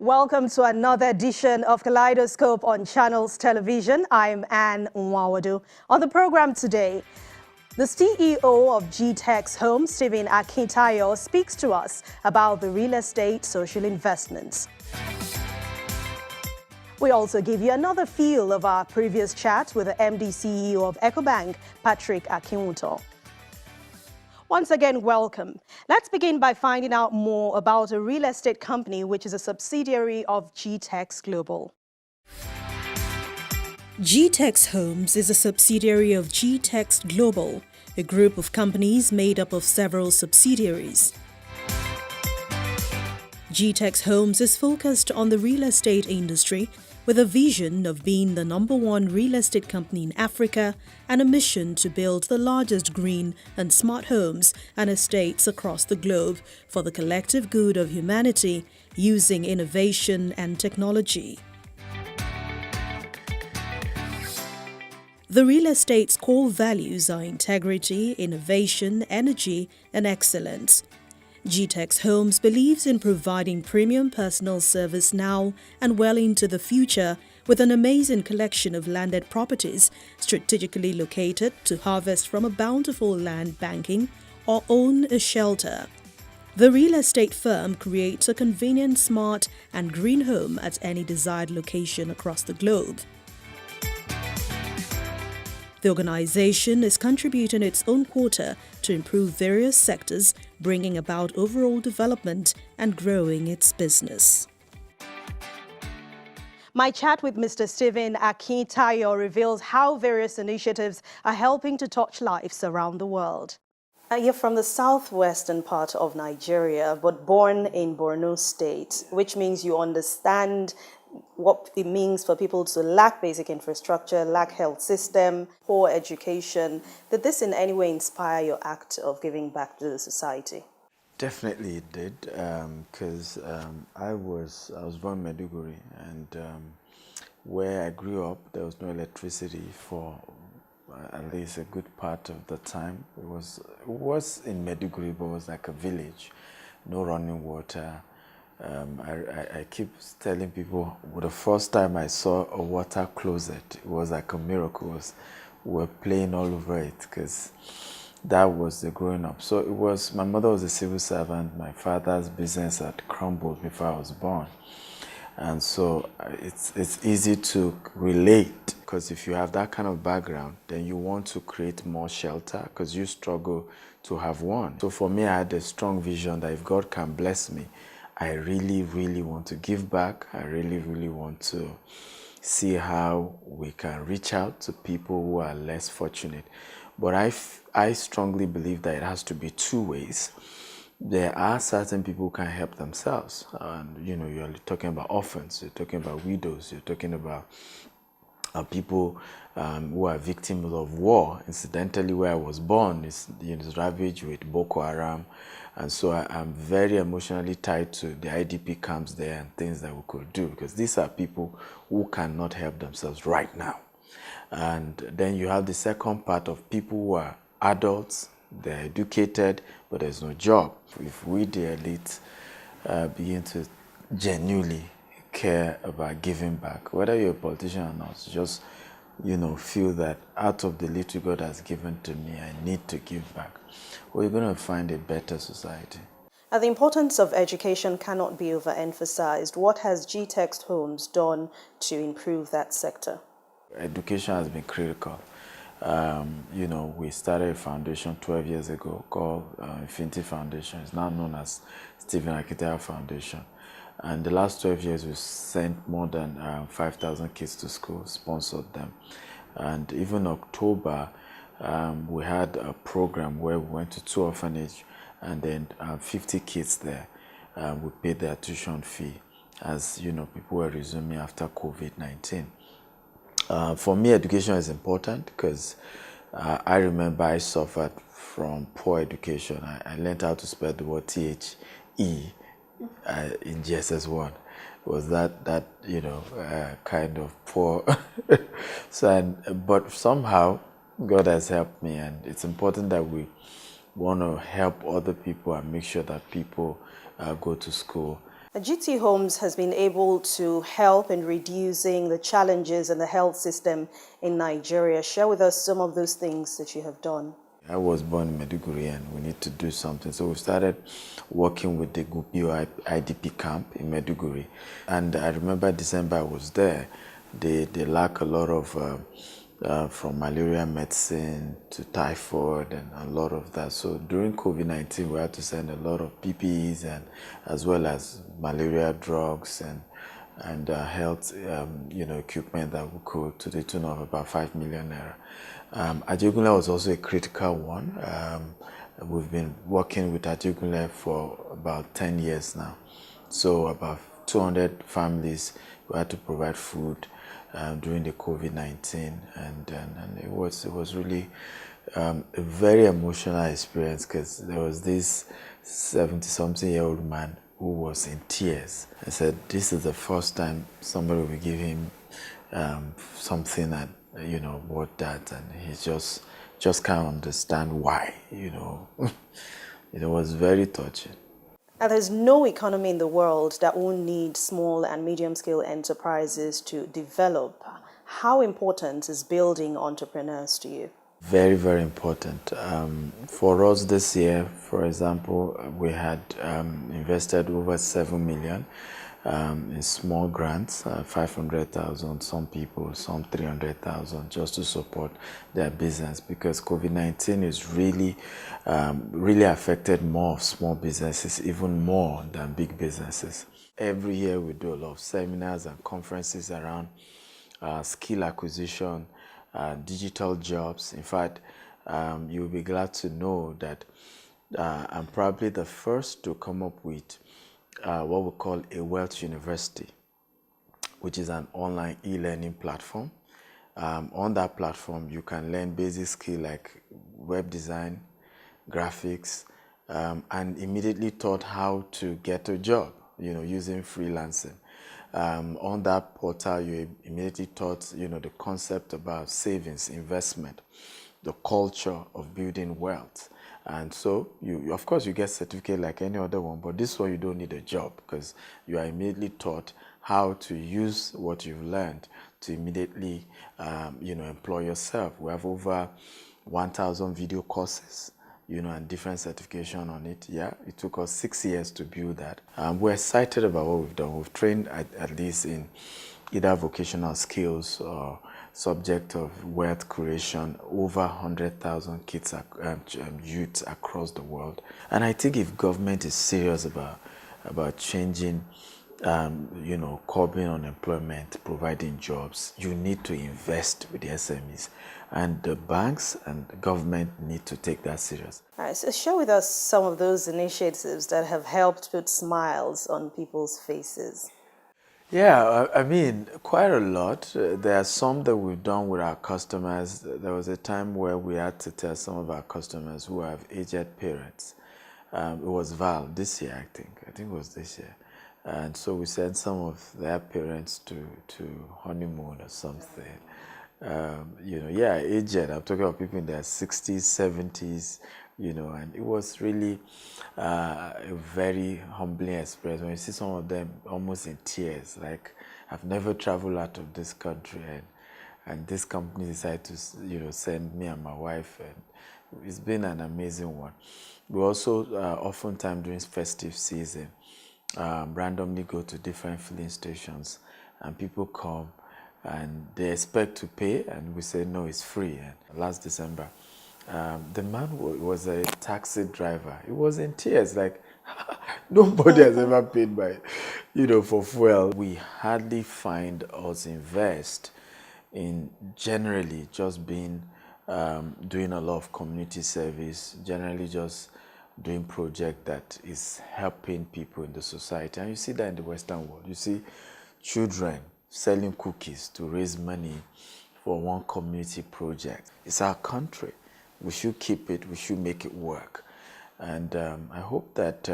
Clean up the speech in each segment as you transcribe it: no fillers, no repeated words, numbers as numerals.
Welcome to another edition of Kaleidoscope on Channels Television. I'm Anne Nwawadu. On the program today, the CEO of GTextHomes, Stephen Akintayo, speaks to us about the real estate social investments. We also give you another feel of our previous chat with the MD CEO of EcoBank, Patrick Akinwuto. Once again, welcome. Let's begin by finding out more about a real estate company which is a subsidiary of GText Global. GtextHomes is a subsidiary of GText Global, a group of companies made up of several subsidiaries. GtextHomes is focused on the real estate industry with a vision of being the #1 real estate company in Africa and a mission to build the largest green and smart homes and estates across the globe for the collective good of humanity using innovation and technology. The real estate's core values are integrity, innovation, energy, and excellence. GtextHomes believes in providing premium personal service now and well into the future with an amazing collection of landed properties strategically located to harvest from a bountiful land banking or own a shelter. The real estate firm creates a convenient, smart, and green home at any desired location across the globe. The organization is contributing its own quota to improve various sectors, bringing about overall development and growing its business. My chat with Mr. Stephen Akintayo reveals how various initiatives are helping to touch lives around the world. You're from the southwestern part of Nigeria, but born in Borno State, which means you understand what it means for people to lack basic infrastructure, lack health system, poor education. Did this in any way inspire your act of giving back to the society? Definitely it did, because I was born in Maiduguri, and where I grew up, there was no electricity for at least a good part of the time. It was in Maiduguri, but it was like a village, no running water. I keep telling people, the first time I saw a water closet, it was like a miracle. We were playing all over it because that was the growing up. So it was, my mother was a civil servant. My father's business had crumbled before I was born. And so it's easy to relate, because if you have that kind of background, then you want to create more shelter because you struggle to have one. So for me, I had a strong vision that if God can bless me, I really, really want to give back. I really, really want to see how we can reach out to people who are less fortunate. But I strongly believe that it has to be two ways. There are certain people who can help themselves. And, you know, you're talking about orphans, you're talking about widows, you're talking about people who are victims of war. Incidentally, where I was born is ravaged with Boko Haram. And so I'm very emotionally tied to the IDP camps there and things that we could do, because these are people who cannot help themselves right now. And then you have the second part of people who are adults, they're educated, but there's no job. If we, the elite, begin to genuinely care about giving back, whether you're a politician or not, just feel that out of the little God has given to me, I need to give back, we're going to find a better society. The importance of education cannot be overemphasized. What has GTextHomes done to improve that sector? Education has been critical. We started a foundation 12 years ago called Infinity Foundation. It's now known as Stephen Akintayo Foundation. And the last 12 years, we've sent more than 5,000 kids to school, sponsored them. And even October, we had a program where we went to 2 orphanages, and then 50 kids there. We paid their tuition fee, as people were resuming after COVID-19. For me, education is important because I remember I suffered from poor education. I learned how to spell the word THE in GSS1. Was that kind of poor? But somehow God has helped me, and it's important that we want to help other people and make sure that people go to school. GT Homes has been able to help in reducing the challenges in the health system in Nigeria. Share with us some of those things that you have done. I was born in Maiduguri and we need to do something. So we started working with the Gupio IDP camp in Maiduguri. And I remember December I was there. They lack a lot of, from malaria medicine to typhoid and a lot of that. So during COVID-19, we had to send a lot of PPEs and as well as malaria drugs and health equipment that we could to the tune of about 5 million naira. Ajegunle was also a critical one. We've been working with Ajegunle for about 10 years now. So about 200 families we had to provide food during the COVID-19 and it was really a very emotional experience because there was this 70-something-year-old man who was in tears. I said, this is the first time somebody will give him something that, worth that, and he just can't understand why, It was very touching. Now, there's no economy in the world that won't need small and medium-scale enterprises to develop. How important is building entrepreneurs to you? Very, very important. For us this year, for example, we had invested over 7 million in small grants, 500,000, some people, some 300,000, just to support their business because COVID-19 is really affected more of small businesses, even more than big businesses. Every year we do a lot of seminars and conferences around skill acquisition, digital jobs. In fact, you'll be glad to know that I'm probably the first to come up with what we call a Wealth University, which is an online e-learning platform. On that platform, you can learn basic skills like web design, graphics, and immediately taught how to get a job, using freelancing. On that portal, you immediately taught, the concept about savings, investment, the culture of building wealth. And so, of course, you get certificate like any other one, but this one you don't need a job because you are immediately taught how to use what you've learned to immediately, employ yourself. We have over 1,000 video courses, and different certification on it. Yeah, it took us 6 years to build that. We're excited about what we've done. We've trained at least in either vocational skills or subject of wealth creation, over 100,000 kids, youths across the world. And I think if government is serious about changing, curbing unemployment, providing jobs, you need to invest with the SMEs. And the banks and the government need to take that serious. All right, so share with us some of those initiatives that have helped put smiles on people's faces. Yeah, I mean, quite a lot. There are some that we've done with our customers. There was a time where we had to tell some of our customers who have aged parents. It was Val this year, I think. I think it was this year. And so we sent some of their parents to honeymoon or something. Aged. I'm talking about people in their 60s, 70s, and it was really a very humbling experience when you see some of them almost in tears, like, I've never traveled out of this country and this company decided to, send me and my wife, and it's been an amazing one. We also oftentimes during festive season randomly go to different filling stations and people come and they expect to pay and we say no, it's free. And last December the man was a taxi driver. He was in tears, like nobody has ever paid by, for fuel. We hardly find us invest in generally just being doing a lot of community service, generally just doing project that is helping people in the society. And you see that in the Western world. You see children selling cookies to raise money for one community project. It's our country. We should keep it. We should make it work. And I hope that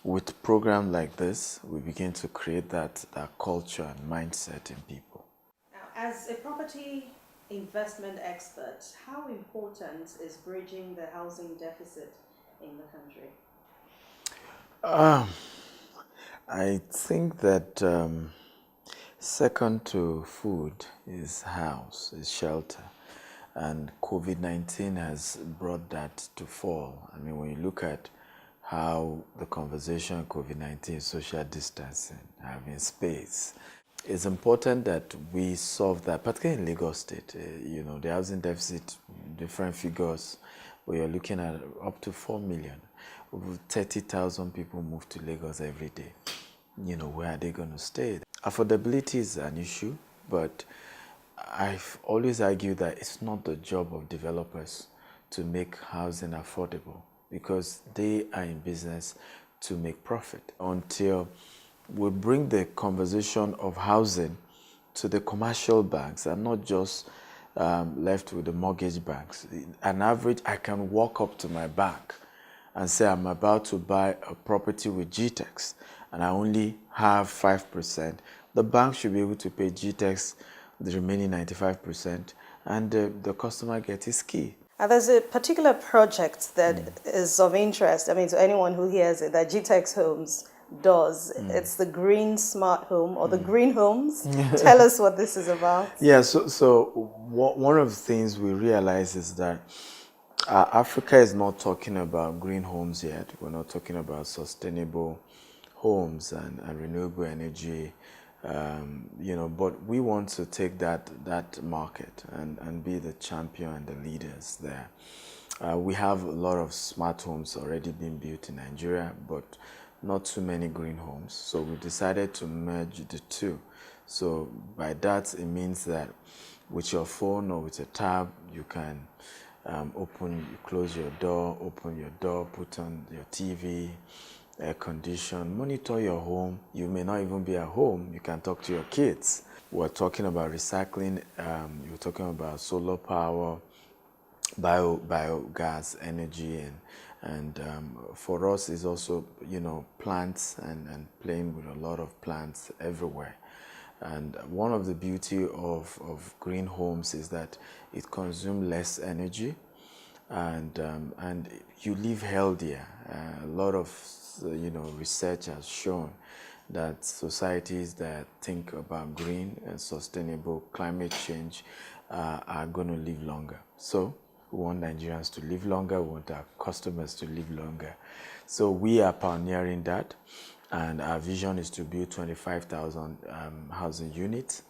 with programs like this, we begin to create that culture and mindset in people. Now, as a property investment expert, how important is bridging the housing deficit in the country? I think that second to food is house, is shelter. And COVID-19 has brought that to fall. I mean, when you look at how the conversation COVID-19 is social distancing, having space, it's important that we solve that, particularly in Lagos State. The housing deficit, different figures, but you're looking at up to 4 million. Over 30,000 people move to Lagos every day. Where are they going to stay? Affordability is an issue, but I've always argued that it's not the job of developers to make housing affordable because they are in business to make profit. Until we bring the conversation of housing to the commercial banks and not just left with the mortgage banks. On average, I can walk up to my bank and say I'm about to buy a property with GText and I only have 5%, the bank should be able to pay GText the remaining 95% and the customer gets his key. There's a particular project that is of interest, I mean, to anyone who hears it, that GTextHomes does. It's the Green Smart Home or the Green Homes. Tell us what this is about. Yeah, so one of the things we realize is that Africa is not talking about green homes yet. We're not talking about sustainable homes and renewable energy, but we want to take that market and be the champion and the leaders there. We have a lot of smart homes already being built in Nigeria, but not too many green homes. So we decided to merge the two. So by that, it means that with your phone or with a tab, you can close your door, open your door, put on your TV, air condition, monitor your home. You may not even be at home. You can talk to your kids. We're talking about recycling. You're talking about solar power, biogas energy, and for us is also plants and playing with a lot of plants everywhere. And one of the beauty of green homes is that it consumes less energy and you live healthier. A lot of research has shown that societies that think about green and sustainable climate change are going to live longer. So we want Nigerians to live longer, we want our customers to live longer. So we are pioneering that, and our vision is to build 25,000 housing units,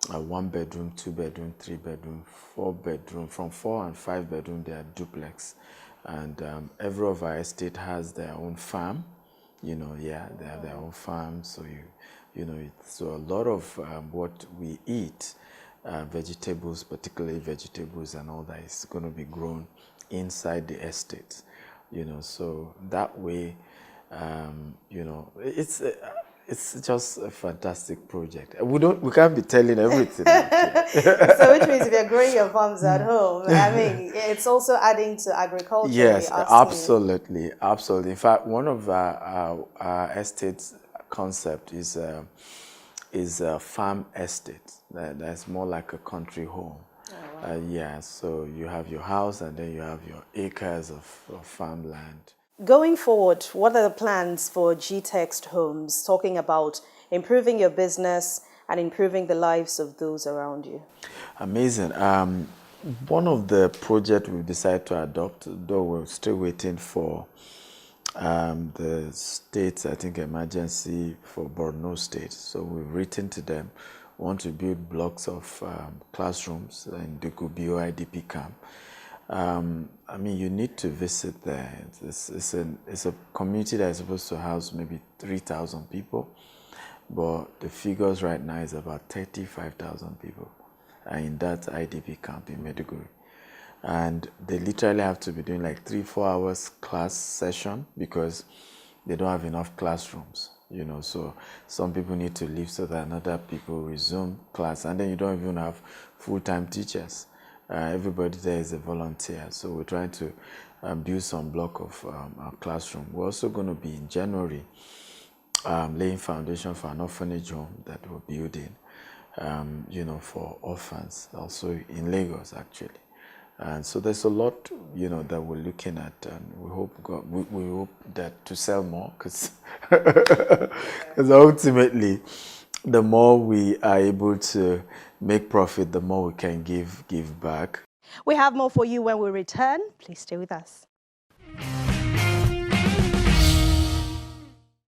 1 bedroom, 2 bedroom, 3 bedroom, 4 bedroom. From 4 and 5 bedroom, they are duplex. And every of our estate has their own farm. They have their own farm. So so a lot of what we eat, vegetables, particularly vegetables and all that, is going to be grown inside the estate. So that way, it's just a fantastic project. We can't be telling everything. So which means if you're growing your farms at home, I mean, it's also adding to agriculture. Yes, absolutely. In fact, one of our estate's concept is a farm estate. That's more like a country home. Oh, wow. So you have your house and then you have your acres of farmland. Going forward, what are the plans for GTextHomes, talking about improving your business and improving the lives of those around you? Amazing. One of the projects we decided to adopt, though we're still waiting for the state's, I think, emergency for Borno State. So we've written to them, want to build blocks of classrooms in the Gubio IDP camp. I mean, you need to visit there. It's a community that is supposed to house maybe 3,000 people, but the figures right now is about 35,000 people in that IDP camp in Maiduguri. And they literally have to be doing like 3-4 hours class session because they don't have enough classrooms. So some people need to leave so that other people resume class, and then you don't even have full-time teachers. Everybody there is a volunteer, so we're trying to build some block of our classroom. We're also going to be in January laying foundation for an orphanage home that we're building, for orphans, also in Lagos actually. And so there's a lot, you know, that we're looking at, and we hope we hope that to sell more, because ultimately, the more we are able to make profit, the more we can give back. We have more for you when we return. Please stay with us.